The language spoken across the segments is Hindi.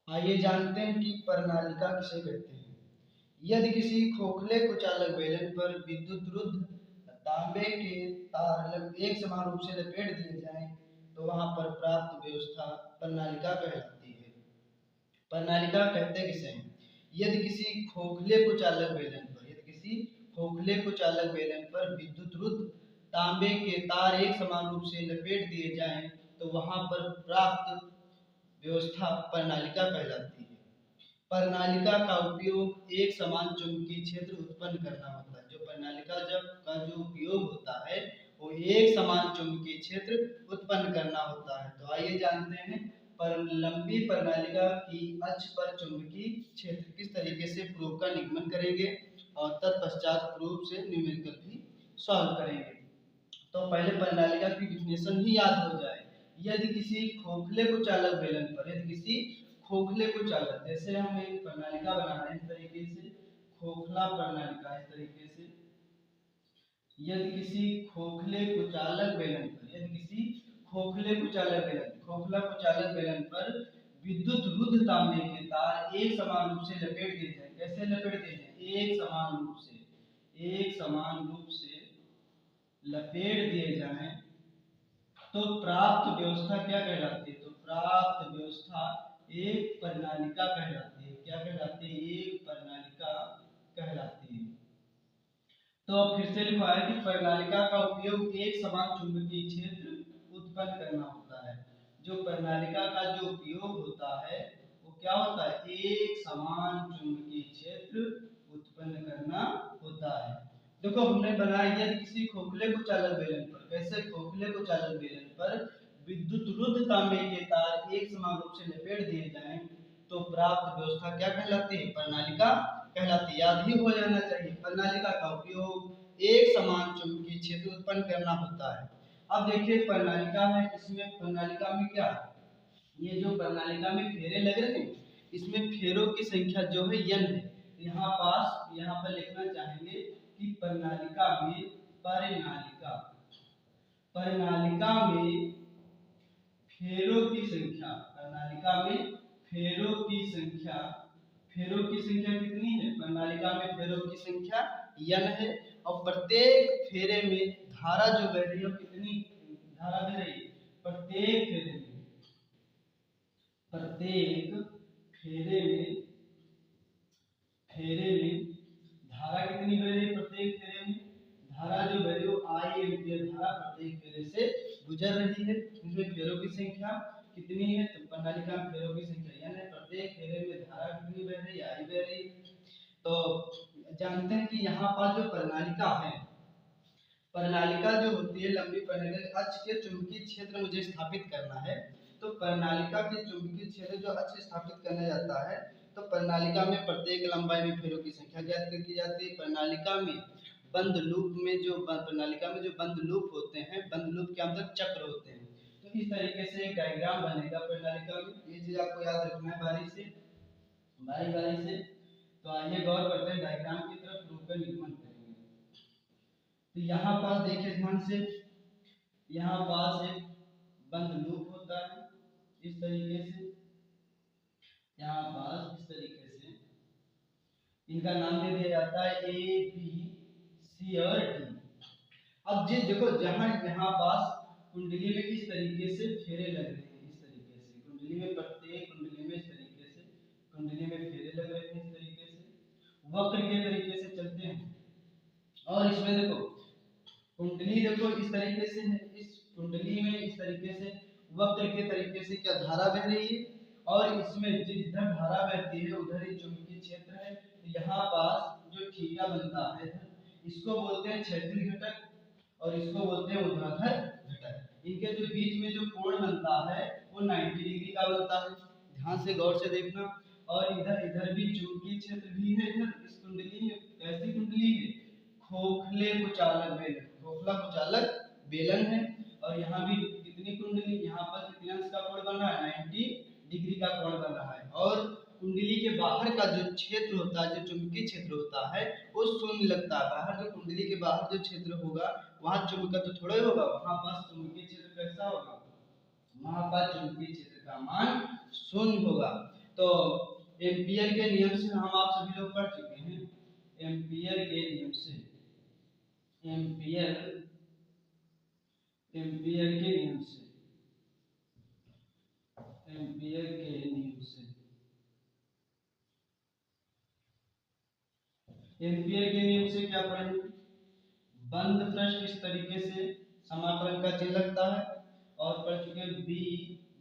आइए जानते हैं कि प्रणालिका किसे कहते हैं। यदि किसी खोखले कुचालक बेलन पर विद्युत रुद्ध तांबे के तार एक समान रूप से लपेट दिए जाएं तो वहां पर प्राप्त व्यवस्था प्रणालिका कहलाती है। प्रणालिका कहते किसे हैं? यदि किसी खोखले कुचालक बेलन पर विद्युत रुद्ध तांबे के तार एक समान रूप से लपेट दिए जाएं तो वहां पर प्राप्त व्यवस्था प्रणालिका कहलाती है। प्रणालिका का उपयोग एक समान चुंबकीय क्षेत्र उत्पन्न करना होता है। जो प्रणालिका का जो उपयोग होता है वो एक समान चुंबकीय क्षेत्र उत्पन्न करना होता है। तो आइए जानते हैं लंबी प्रणालिका की अक्ष पर चुंबकीय क्षेत्र किस तरीके से प्रूफ का निगमन करेंगे और तत्पश्चात प्रूफ से न्यूमेरिकल भी सॉल्व करेंगे। तो पहले प्रणालिका की डिफिनेशन ही याद हो जाए। यदि किसी खोखले कुचालक बेलन पर जैसे हम एक प्रणालिका बना रहे हैं इस तरीके से, खोखला प्रणालिका इस तरीके से। यदि किसी खोखला कुचालक बेलन पर विद्युत रुद्ध तांबे के तार एक समान रूप से लपेट दिए जाए। कैसे लपेट दिए जाए? एक समान रूप से लपेट दिए जाएं तो प्राप्त व्यवस्था क्या कहलाती है? तो प्राप्त व्यवस्था एक प्रणालिका कहलाती है। क्या कहलाती है? एक प्रणालिका कहलाती है। तो फिर से लिखा है कि प्रणालिका का उपयोग एक समान चुंबकीय क्षेत्र उत्पन्न करना होता है। जो प्रणालिका का जो उपयोग होता है वो क्या होता है? एक समान चुंबकीय क्षेत्र उत्पन्न करना होता है। देखो हमने बनाया, यदि किसी खोखले कुचालक बेलन पर, कैसे खोखले कुचालक बेलन पर विद्युत रुद्ध तांबे के तार एक समान रूप से लपेट दिए जाएं तो प्राप्त व्यवस्था क्या कहलाती है? प्रणालिका कहलाती है। याद ही हो जाना चाहिए, प्रणालिका का उपयोग एक समान चुंबकीय क्षेत्र उत्पन्न करना होता है। अब देखिए प्रणालिका है, इसमें प्रणालिका में क्या, ये जो प्रणालिका में फेरे लग रहे हैं इसमें फेरों की संख्या जो है n है। यहाँ पर लिखना चाहेंगे कि प्रणालिका में फेरों की संख्या कितनी है? प्रणालिका में फेरों की संख्या n है और प्रत्येक फेरे में धारा जो बह रही है कितनी धारा बह रही है? प्रत्येक फेरे में धारा कितनी बह रही है? प्रत्येक फेरे में धारा जो बह रही है I एम्पीयर धारा प्रत्येक फेरे से गुजर रही है। इसमें फेरों की संख्या कितनी है? तो प्रणालिका में फेरों की संख्या n है, प्रत्येक फेरे में धारा कितनी बह रही है? I बह रही है। तो जानते हैं कि यहाँ पर जो प्रणालिका जो होती है, लंबी प्रणालिका अक्ष के चुंबकीय क्षेत्र मुझे स्थापित करना है। तो प्रणालिका के चुंबकीय क्षेत्र जो अक्ष स्थापित करने जाता है तो प्रणालिका में प्रत्येक लंबाई में फेरों की संख्या ज्ञात की जाती है। प्रणालिका में बंद लूप होते हैं, बंद लूप के अंदर चक्र होते हैं। तो इस तरीके से एक डायग्राम बनेगा प्रणालिका में। ये चीज आपको याद रखना है बारी से। तो आइए गौर करते हैं डायग्राम की तरफ, रूप का निरूपण करेंगे। तो यहाँ पास देखिए ध्यान से, यहाँ पास एक बंद लूप होता है इस तरीके से, यहाँ पास इस तरीके से इनका नाम दे दिया जाता है A, B, C और D। अब जी देखो, जहां यहाँ पास कुंडली में इस तरीके से फेरे लग रहे हैं, इस तरीके से कुंडली में, प्रत्येक कुंडली में इस तरीके से कुंडली में फेरे लग रहे हैं, इस तरीके से वक्र के तरीके से चलते हैं। और इसमें देखो कुंडली देखो इस तरीके से है, इस कुंडली में इस तरीके से वक्र के तरीके से क्या धारा बह रही है और इसमें जिधर धारा बहती है उधर ही चुंबकीय क्षेत्र है। तो यहाँ पास जो थीटा बनता है इसको बोलते हैं क्षैतिज घटक और इसको बोलते हैं ऊर्ध्वाधर घटक। इनके जो बीच में जो कोण बनता है वो 90 डिग्री का बनता है। ध्यान से गौर से देखना। और इधर भी चुंबकीय क्षेत्र भी है। इधर इस कुंडली में कैसी कुंडली है? खोखला कुचालक बेलन है। और यहाँ भी कितनी कुंडली, यहाँ पर कितने अंश का कोण बन रहा है? 90 डिग्री का कोण बन रहा है। और कुंडली के बाहर का जो क्षेत्र होता है, जो चुंबकीय क्षेत्र होता है वो शून्य लगता है। बाहर जो कुंडली के बाहर जो क्षेत्र होगा वहां चुंबकत्व तो थोड़ा ही होगा, वहां पास चुंबकीय क्षेत्र कैसा होगा? वहां पर चुंबकीय क्षेत्र का मान शून्य होगा। तो एम्पियर के नियम से हम आप सभी लोग पढ़ चुके हैं। एम्पियर के नियम से, एम्पियर एम्पियर के नियम से, एम्पियर के नियम से, एम्पियर के नियम से क्या पढ़ेंगे? बंद पृष्ठ इस तरीके से समाकलन का चिन्ह लगता है, और पढ़ चुके हैं B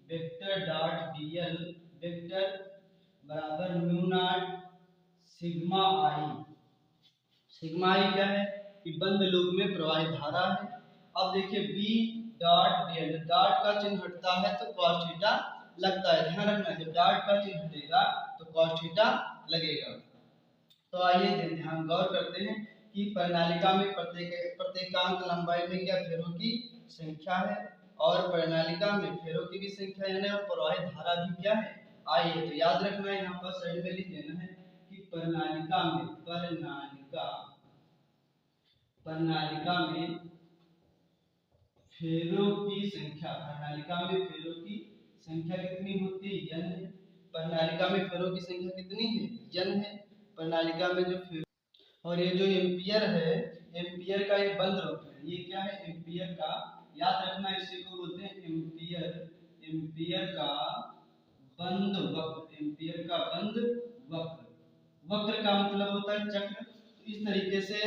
vector dot DL vector बराबर mu naught sigma I. Sigma I क्या है कि बंद लूप में प्रवाहित धारा है। अब देखिए बी डॉट डीएल, डॉट का चिन्ह हटता है तो cos थीटा लगता है। ध्यान रखना, जब डॉट का चिन्ह हटेगा तो cos थीटा लगेगा। तो आइए ध्यान गौर करते हैं कि प्रणालिका में प्रत्येकांक लंबाई में क्या फेरों की संख्या है, और प्रणालिका में फेरों की भी संख्या यानी और प्रवाहित धारा भी क्या है आई है। तो याद रखना है, यहाँ पर साइड में लिख देना है कि प्रणालिका में फेरों की संख्या, प्रणालिका में फेरों की संख्या कितनी होती है? n है। प्रणालिका में फेरों की संख्या कितनी है? n है। प्रणालिका में जो फेरों, और ये जो एम्पियर है, एम्पियर का एक बंद रूप है। ये क्या है? एम्पियर का, याद रखना इसी को बोलते हैं एम्पियर, एम्पियर का बंद वक्र, एम्पियर का बंद वक्र। वक्र का मतलब होता है चक्र। तो इस तरीके से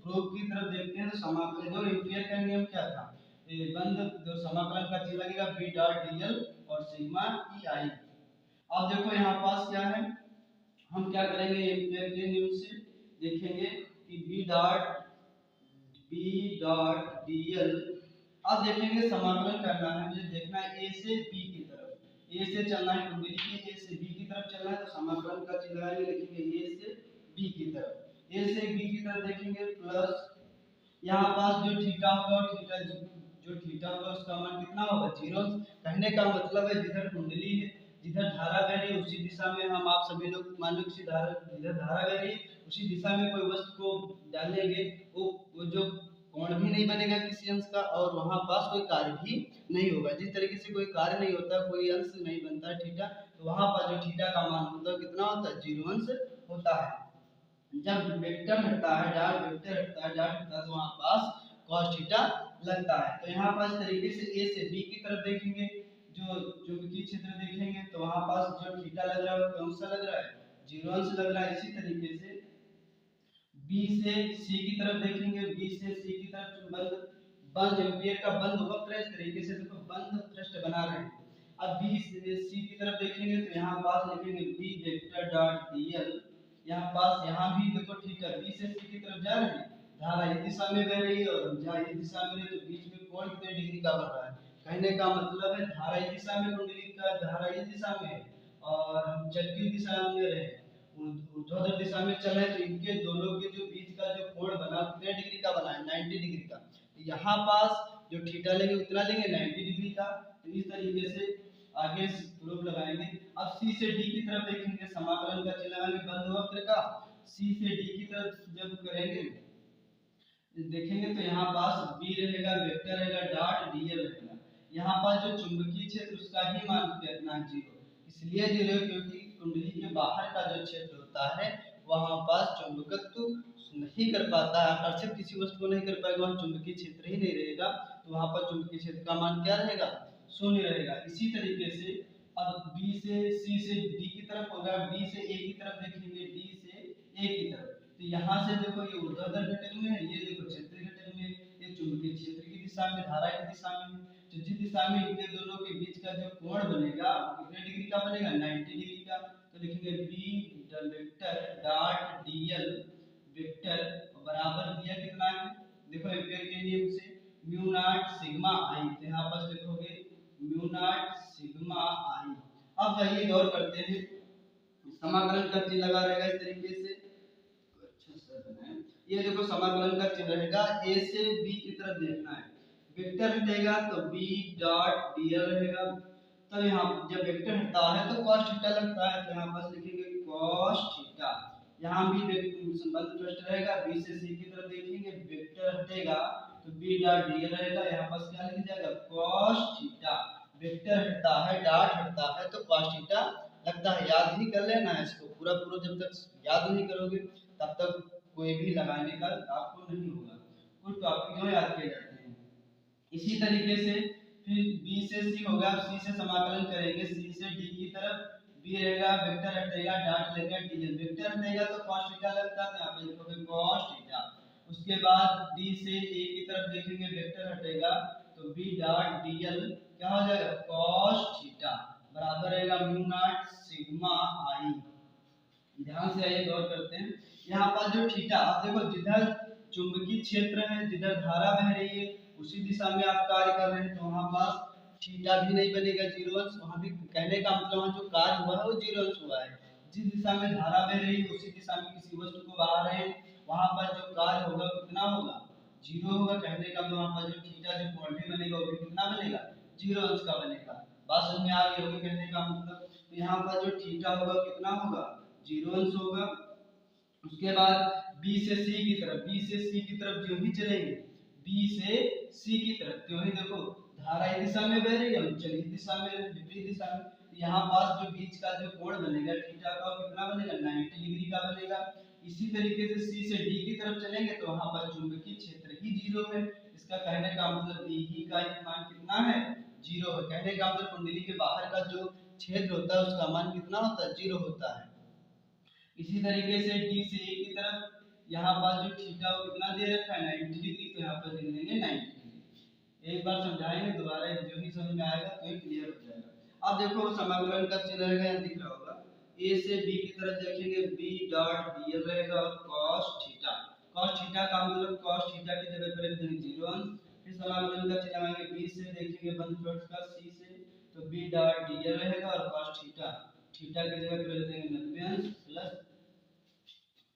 प्रूफ की तरफ देखते हैं तो समाकलन, जो एम्पियर का नियम क्या था? ये बंद जो समाकलन का चिन्ह लगेगा बी डॉट डीएल और सिग्मा ई आई। अब देखो यहाँ पास क्या है, हम क्या करेंगे? एम्पियर के नियम से देखेंगे कि बी डॉट डीएल। अब देखेंगे समाकलन करना है, मुझे देखना है ए से बी की तरफ, ए से चलना है कुंडली की, ए से बी की तरफ चलना है। तो समाकलन का चिन्ह लगाएंगे, लिखेंगे ए से बी की तरफ, ए से बी की तरफ देखेंगे प्लस यहाँ पास जो थीटा होगा, थीटा जो थीटा होगा उसका मान कितना होगा? 0। कहने का मतलब है जिधर कुंडली है, जिधर धारा बह रही है उसी दिशा में हम आप सभी लोग मान लो किसी धारा, जिधर धारा बह रही है उसी दिशा में कोई वस्तु को डालेंगे, वो जो कोण भी नहीं बनेगा किसी अंश का, और वहां पास कोई कार्य भी नहीं होगा। जिस तरीके से कोई कार्य नहीं होता, कोई अंश नहीं बनता थीटा, तो वहां पर जो थीटा का मान होता है कितना होता है? 0 अंश होता है। जब वेक्टर हटता है, डॉट वेक्टर हटता है, डॉट हटता है, तो वहां पास cos थीटा लगता है। तो यहाँ पास तरीके से ए से बी की तरफ देखेंगे, जो चुंबकीय क्षेत्र देखेंगे तो वहां पास जो थीटा लग रहा है वो कौन सा लग रहा है? 0 अंश लग रहा है। इसी तरीके से बी से सी की तरफ देखेंगे, बी से सी की तरफ बंद एम्पियर का बंद वक्र है। इस तरीके से देखो बंद पृष्ठ बना रहे हैं। अब बी से सी की तरफ देखेंगे तो यहाँ पास लिखेंगे बी वेक्टर डॉट डीएल। यहाँ पास यहाँ भी देखो ठीक है, बी से सी की तरफ जा रहे हैं, धारा इस दिशा में बह रही है और हम जा इस दिशा में, तो बीच में कोण कितने डिग्री का बन रहा है? कहने का मतलब है धारा इस दिशा में, कुंडली का धारा इस दिशा में है और हम चलती दिशा में रहे, ऊर्ध्वाधर दिशा में चले, तो इनके दोनों के जो बीच का जो कोण बना कितने डिग्री का बना है? 90 डिग्री का। तो यहाँ पास जो थीटा लेंगे उतना लेंगे 90 डिग्री का। तो इस तरीके से आगे प्रूफ लगाएंगे। अब सी से डी की तरफ देखेंगे, समाकलन का चिन्ह लगाएंगे बंद वक्र का। सी से डी की तरफ जब करेंगे देखेंगे तो यहाँ पास बी रहेगा, वेक्टर रहेगा, डॉट डीएल रहेगा। यहाँ पास जो चुंबकीय क्षेत्र उसका ही मान कितना? 0। इसलिए 0 क्योंकि कुंडली के बाहर का जो क्षेत्र होता है वहां पास चुंबकत्व नहीं कर पाता है, आकर्षित किसी वस्तु को नहीं कर पाएगा, वहां चुंबकीय क्षेत्र ही नहीं रहेगा, तो वहां पर चुंबकीय क्षेत्र का मान क्या रहेगा? 0 रहेगा। इसी तरीके से अब बी से सी से डी की तरफ होगा, बी से ए की तरफ देखेंगे, डी से ए की तरफ। तो यहाँ से देखो ये ऊर्ध्वाधर घटक में है, ये देखो क्षेत्रीय घटक में, ये चुंबकीय क्षेत्र की दिशा में, धारा की दिशा में। तो जिस दिशा में इनके दोनों के बीच का जो कोण बनेगा कितने डिग्री का बनेगा? 90 डिग्री का। तो लिखेंगे B vector dot DL vector बराबर दिया कितना है? देखो एम्पियर के नियम से म्यू नॉट सिग्मा आई। तो यहाँ पर लिखोगे म्यू नॉट सिग्मा आई। अब आइए गौर करते हैं, समाकलन का चिन्ह लगा रहेगा इस तरीके से। ये देखो समाकलन का चिन्ह रहेगा, ए से बी की तरफ देखना है, वेक्टर हटेगा तो बी डॉट डीएल रहेगा। तब यहाँ जब वेक्टर हटता है तो cos थीटा लगता है, तो यहाँ पास लिखेंगे cos थीटा। यहाँ भी संबंध पृष्ठ रहेगा, बी से सी की तरफ देखेंगे, वेक्टर हटेगा तो बी डॉट डीएल रहेगा। यहाँ पास क्या लिख जाएगा? cos theta. वेक्टर हटता है, डॉट हटता है तो cos थीटा लगता है याद ही कर लेना है इसको पूरा पूरा, जब तक याद नहीं करोगे तब तक कोई भी लगाने का आपको नहीं होगा। कुछ टॉपिक जो याद किए जाते हैं। इसी तरीके से फिर बी से सी होगा, सी से समाकलन करेंगे सी से डी की तरफ, बी रहेगा वेक्टर हटेगा डॉट लेगा डीएल, वेक्टर हटेगा तो cos थीटा लगता है, यहाँ पे लिखोगे cos थीटा। उसके बाद डी से ए की तरफ देखेंगे वेक्टर हटेगा तो बी डॉट डीएल क्या हो जाएगा cos थीटा बराबर रहेगा म्यू नॉट सिग्मा आई। ध्यान से आइए गौर करते हैं, यहाँ पर जो थीटा आप देखो जिधर चुंबकीय क्षेत्र है जिधर धारा बह रही है उसी दिशा में आप कार्य कर रहे हैं तो वहां पास थीटा भी नहीं बनेगा जीरो अंश, वहां भी कहने का मतलब वहां जो कार्य हुआ है वो जीरो अंश हुआ है। जिस दिशा में धारा बह रही है उसी दिशा में किसी वस्तु को बहा रहे हैं, वहां पर जो कार्य होगा कितना होगा जीरो होगा। कहने का मतलब वहां पर जो थीटा जो क्वांटिटी बनेगा वो भी कितना बनेगा जीरो अंश का बनेगा। बात समझ में आ गई होगी कहने का मतलब, तो यहाँ पर जो थीटा होगा कितना होगा जीरो अंश होगा। उसके बाद बी से सी की तरफ, बी से सी की तरफ जो ही चलेंगे बी से सी की तरफ क्यों ही देखो धारा इस दिशा में बह रही है हम चलिए इस दिशा में विपरीत दिशा में, यहाँ पास जो बीच का जो कोण बनेगा थीटा का कितना बनेगा 90 डिग्री का बनेगा। इसी तरीके से सी से डी की तरफ चलेंगे तो वहां पर चुंबकीय क्षेत्र ही जीरो है, इसका कहने का मतलब बी ही का मान कितना है जीरो है। कहने का मतलब कुंडली के बाहर का जो क्षेत्र होता है उसका मान कितना होता है जीरो होता है। इसी तरीके से डी से ए की तरफ यहाँ पर जो थीटा वो कितना दे रखा है 90 डिग्री, तो यहाँ पर लिख देंगे 90 डिग्री। एक बार समझाएंगे दोबारा जो ही समझ में आएगा तो ये क्लियर हो जाएगा। अब देखो समाकलन का चिन्ह रहेगा यहाँ दिख रहा होगा, ए से बी की तरफ देखेंगे बी डॉट डीएल रहेगा और cos थीटा, cos थीटा का मतलब cos थीटा की जगह पर रख देंगे जीरो अंश। फिर समाकलन का चिन्ह लगाएंगे बी से देखेंगे बंद ब्रैकेट का सी से तो बी डॉट डीएल रहेगा और cos थीटा, थीटा की जगह पर रख देंगे 90 अंश प्लस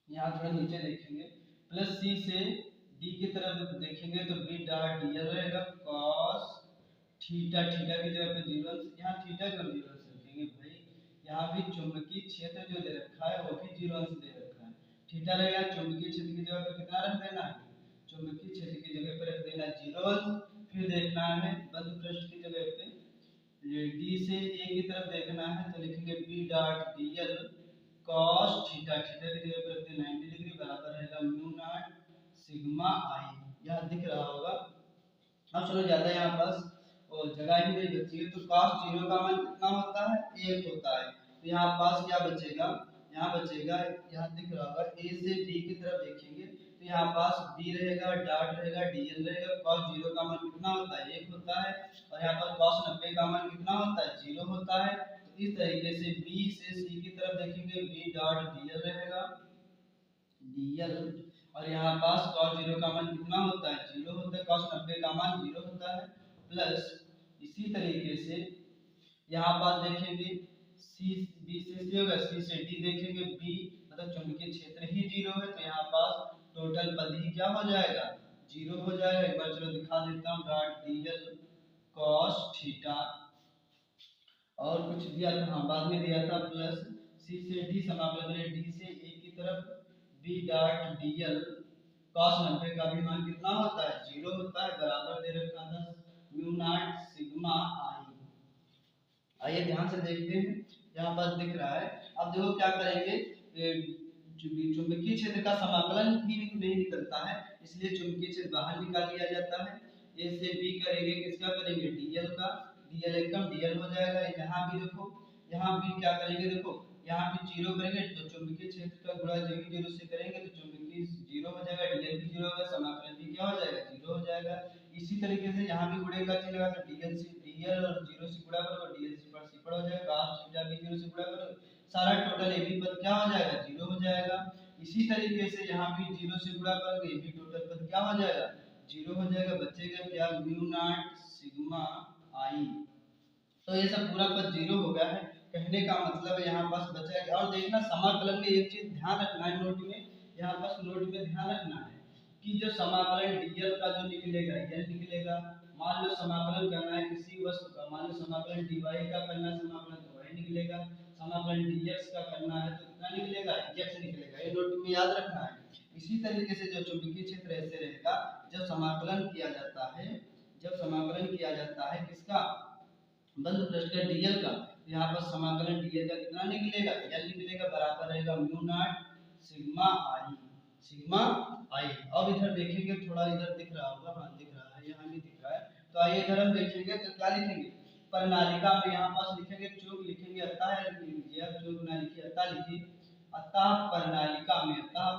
यहाँ थोड़ा नीचे देखेंगे प्लस सी से डी की तरफ देखेंगे तो बी डॉट डीएल रहेगा cos थीटा, थीटा की जगह पे जीरो अंश, यहाँ थीटा का जीरो अंश रखेंगे भाई, यहाँ भी चुंबकीय क्षेत्र जो दे रखा है वो भी जीरो अंश दे रखा है। थीटा रहेगा चुंबकीय क्षेत्र की जगह पे कितना रख देना है चुंबकीय क्षेत्र की जगह पे रख देना जीरो अंश। फिर देखना है बंद पृष्ठ की जगह पे डी से ए की तरफ देखना है तो लिखेंगे B dot DL cos theta, theta की जगह पर रख दें 90 डिग्री बराबर रहेगा म्यू नॉट सिग्मा आई। यह दिख रहा होगा। अब चलो ज्यादा यहाँ पास और जगह ही नहीं बची है तो cos जीरो का मान कितना होता है 1 होता है, तो यहाँ पास क्या बचेगा यहाँ बचेगा यहाँ दिख रहा होगा ए से डी की तरफ देखेंगे तो यहाँ पास बी रहेगा डॉट रहेगा डीएल रहेगा, cos जीरो का मान कितना होता है 1 होता है और यहाँ पर cos 90 का मान कितना होता है 0 होता है। इस तरीके से बी से सी की तरफ देखेंगे बी डॉट डीएल रहेगा डीएल और यहाँ पास cos जीरो का मान कितना होता है 0 होता है, cos 90 का मान 0 होता है प्लस इसी तरीके से यहाँ पास देखेंगे सी बी से सी होगा सी से डी देखेंगे बी मतलब चुंबकीय क्षेत्र ही 0 है तो यहाँ पास टोटल पद ही क्या हो जाएगा 0 हो जाएगा। एक बार चलो दिखा देता हूँ डॉट डीएल cos थीटा और कुछ दिया था हाँ बाद में दिया था प्लस सी से डी समाकलन करें डी से ए की तरफ बी डॉट डीएल cos 90 का भी मान कितना होता है 0 होता है बराबर दे रखा था म्यू नॉट सिग्मा आई। आइए ध्यान से देखते हैं यहाँ पर दिख रहा है। अब देखो क्या करेंगे चुंबकीय क्षेत्र का समाकलन ही नहीं निकलता है इसलिए चुंबकीय क्षेत्र बाहर निकाल लिया जाता है। ए से बी करेंगे किसका करेंगे डीएल का, डीएल एकदम डीएल हो जाएगा। यहाँ भी देखो यहाँ भी क्या करेंगे देखो यहाँ भी जीरो करेंगे तो चुंबकीय क्षेत्र का गुणा जो भी जीरो से करेंगे तो चुंबकीय जीरो हो जाएगा डीएल भी जीरो होगा समाकलन भी क्या हो जाएगा जीरो हो जाएगा। इसी तरीके से यहाँ भी गुणे का चिन्ह लगा तो डीएल से डीएल और जीरो से गुणा करो डीएल से पर सी पर हो जाएगा cos थीटा भी जीरो से गुणा करो सारा टोटल ए बी पद क्या हो जाएगा जीरो हो जाएगा। इसी तरीके से यहाँ भी जीरो से गुणा करोगे ये भी टोटल पद क्या हो जाएगा जीरो हो जाएगा, बचेगा क्या म्यू नॉट सिग्मा आई। तो ये सब पूरा पद जीरो हो गया है। कहने का मतलब यहाँ पास बचा है। और देखना समाकलन में एक चीज ध्यान रखना है नोट में, यहाँ पास नोट में ध्यान रखना है कि जो समाकलन डीएल का जो निकलेगा एल निकलेगा, मान लो समाकलन करना है किसी वस्तु का, मान लो समाकलन dy का करना है समाकलन तो y निकलेगा, समाकलन dx का करना है तो कितना निकलेगा x निकलेगा, ये नोट में याद रखना है। इसी तरीके से जो चुंबकीय क्षेत्र ऐसे रहेगा जब समाकलन किया जाता है, जब समाकलन किया जाता है किसका बंद पृष्ठ का डीएल का यहाँ पर समाकलन dl का कितना निकलेगा, l निकलेगा, बराबर रहेगा म्यू नॉट सिग्मा आई। अब इधर देखेंगे, थोड़ा इधर दिख रहा होगा, हाँ दिख रहा है, यहाँ भी दिख रहा है। तो आइए इधर हम देखेंगे तो क्या लिखेंगे, प्रणालिका में यहाँ पास लिखेंगे चूक लिखेंगे, अतः लिखिए, चूक ना लिखिए, अतः लिखिए, अतः प्रणालिका में, अतः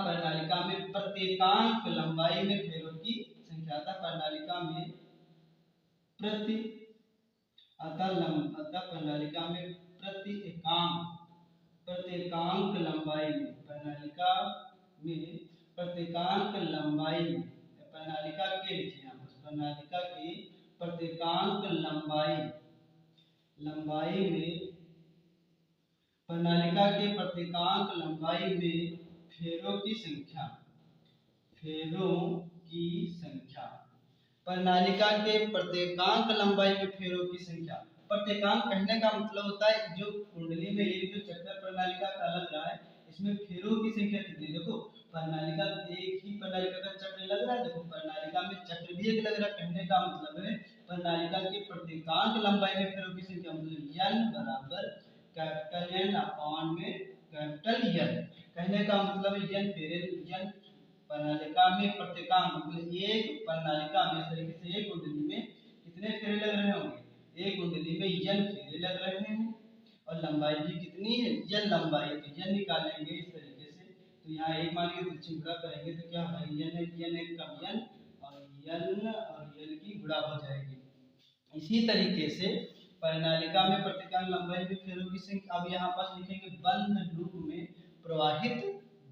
प्रणालिका में प्रत्येकांक लंबाई में फेरों की संख्या, अतः प्रणालिका में प्रत्येकांक लंबाई में, प्रणालिका के लिखिए यहाँ पर, प्रत्येकांक लंबाई में फेरों की संख्या, प्रणालिका के प्रत्येकांक लंबाई में फेरों की संख्या। प्रत्येकांक कहने का मतलब होता है जो कुंडली में ये जो चक्कर प्रणालिका का लग रहा है, इसमें फेरों की संख्या कितनी, देखो प्रणालिका एक ही प्रणालिका का चक्र लग रहा है, देखो प्रणालिका में चक्र भी एक लग रहा है, कहने का मतलब है प्रणालिका के प्रत्येकांक लंबाई में फेरों की संख्या, मतलब n बराबर कैपिटल N अपॉन में कैपिटल N। कहने का मतलब है n फेरे, n प्रणालिका में प्रत्येकांक मतलब एक प्रणालिका में, इस तरीके से एक कुंडली में कितने फेरे लग रहे होंगे, एक कुंडली में n फेरे लग रहे हैं, और लंबाई भी कितनी है, n लंबाई, तो n निकालेंगे इस तरीके से। तो यहाँ एक मान के पीछे गुणा करेंगे तो क्या होगा, n एक कम n और n की गुणा हो जाएगी। इसी तरीके से प्रणालिका में प्रत्येकांक लंबाई में फेरों की संख्या। अब यहाँ पास लिखेंगे बंद लूप में प्रवाहित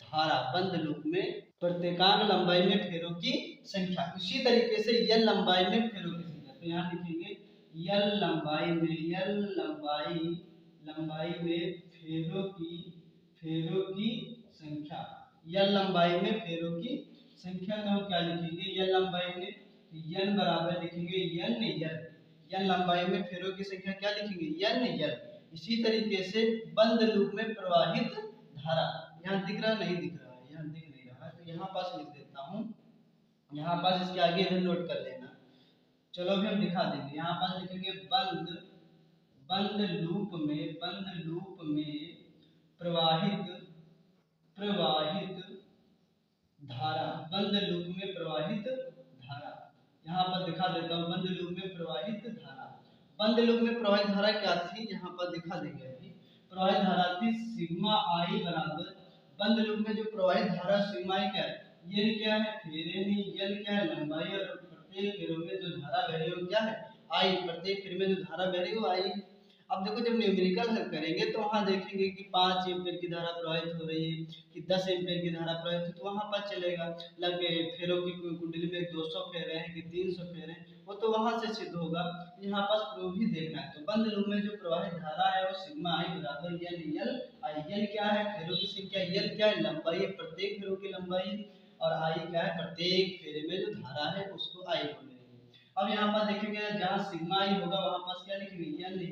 धारा, बंद लूप में प्रत्येकांक लंबाई में फेरों की संख्या। इसी तरीके से l लंबाई में फेरों की संख्या, तो यहाँ लिखेंगे l लंबाई में फेरों की संख्या, l लंबाई में फेरों की संख्या। तो हम क्या लिखेंगे, l लंबाई में n बराबर लिखेंगे n लंबाई में फेरों की संख्या क्या लिखेंगे, n। इसी तरीके से बंद लूप में प्रवाहित धारा, यहाँ दिख रहा नहीं दिख रहा है, यहाँ दिख नहीं रहा है, तो यहाँ पास लिख देता हूँ, यहाँ पास इसके आगे इधर नोट कर लेना। चलो अभी हम दिखा देंगे, यहाँ पास लिखेंगे बंद लूप में प्रवाहित धारा, बंद लूप में प्रवाहित धारा, यहाँ पर दिखा देता हूँ, बंद लूप में प्रवाहित धारा। बंद लूप में प्रवाहित धारा क्या थी, यहाँ पर दिखा देंगे। अभी प्रवाहित धारा थी सिग्मा आई बराबर, बंद लूप में जो प्रवाहित धारा सिग्मा आई क्या है, ये क्या है फेरे में, यल क्या है लंबाई, और प्रत्येक फेरे में जो धारा बह रही है वो क्या है आई, प्रत्येक फेरे में जो धारा बह रही है वो आई। अब देखो जब न्यूमेरिकल हल करेंगे तो वहाँ देखेंगे कि 5 एम्पीयर की धारा प्रवाहित हो रही है कि 10 एम्पीयर की धारा प्रवाहित है, तो वहाँ पता चलेगा लगे फेरों की कुंडली में 200 फेरे हैं कि 300 फेरे हैं, वो तो वहाँ से सिद्ध होगा। यहाँ पास प्रूफ ही देखना है। तो बंद लूप में जो प्रवाहित धारा है वो सिग्मा आई बराबर यल आई, यल क्या है फेरों की संख्या, यल क्या है लंबाई, प्रत्येक फेरों की लंबाई, और आई क्या है प्रत्येक फेरे में जो धारा है उसको आई बोलेंगे। अब यहाँ पर देखेंगे जहाँ सिग्मा आई होगा वहाँ पास क्या लिखेंगे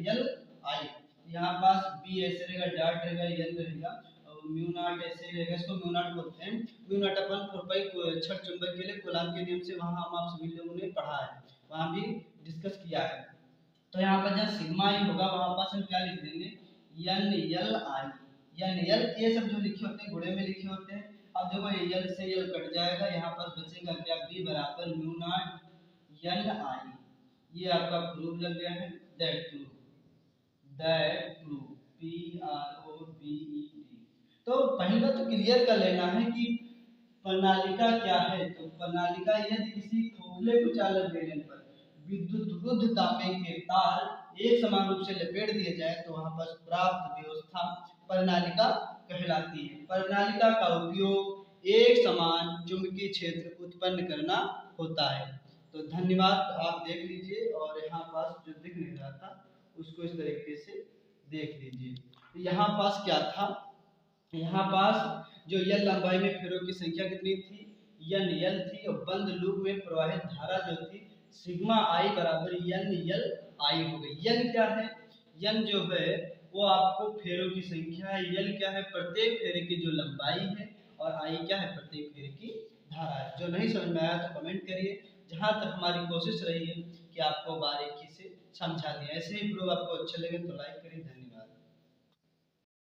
यल आई, यहाँ पास बी ऐसे रहेगा, डॉट रहेगा, यल रहेगा, और म्यू नॉट ऐसे रहेगा, इसको म्यू नॉट बोलते हैं। म्यू नॉट अपन 4 पाई छड़ चुंबक के लिए कूलाम के नियम से वहाँ हम आप सभी लोगों ने पढ़ा है, वहाँ भी डिस्कस किया है। तो यहाँ पर जहाँ सिग्मा आई होगा वहाँ पास हम क्या लिख देंगे एन यल आई, एन यल, ये सब जो लिखे होते हैं गुणे में लिखे होते हैं। अब देखो ये यल से यल कट जाएगा, यहाँ पर बचेगा क्या बी बराबर म्यू नॉट यल आई, ये आपका प्रूफ लग गया है, दैट प्रूफ PROVET। तो पहले तो क्लियर कर लेना है कि प्रणालिका क्या है। तो प्रणालिका यदि किसी खोखले कुचालक बेलन पर विद्युत तांबे के तार एक समान रूप से लपेट दिए जाए तो वहां पर प्राप्त व्यवस्था प्रणालिका कहलाती है। प्रणालिका का उपयोग एक समान चुंबकीय क्षेत्र उत्पन्न करना होता है। तो धन्यवाद, आप देख लीजिए, और यहाँ पास जो दिख नहीं रहा था उसको इस तरीके से देख लीजिए। तो यहाँ पास क्या था, यहाँ पास जो यल लंबाई में फेरों की संख्या कितनी थी, एन यल थी, और बंद लूप में प्रवाहित धारा जो थी सिग्मा आई बराबर एन यल आई हो गई। एन क्या है, एन जो है वो आपको फेरों की संख्या है, यल क्या है प्रत्येक फेरे की जो लंबाई है, और आई क्या है प्रत्येक फेरे की धारा है। जो नहीं समझ में आया तो कमेंट करिए। जहाँ तक हमारी कोशिश रही है कि आपको बारीकी से समझा दें। ऐसे ही वीडियो आपको अच्छे लगे तो लाइक करिए। धन्यवाद।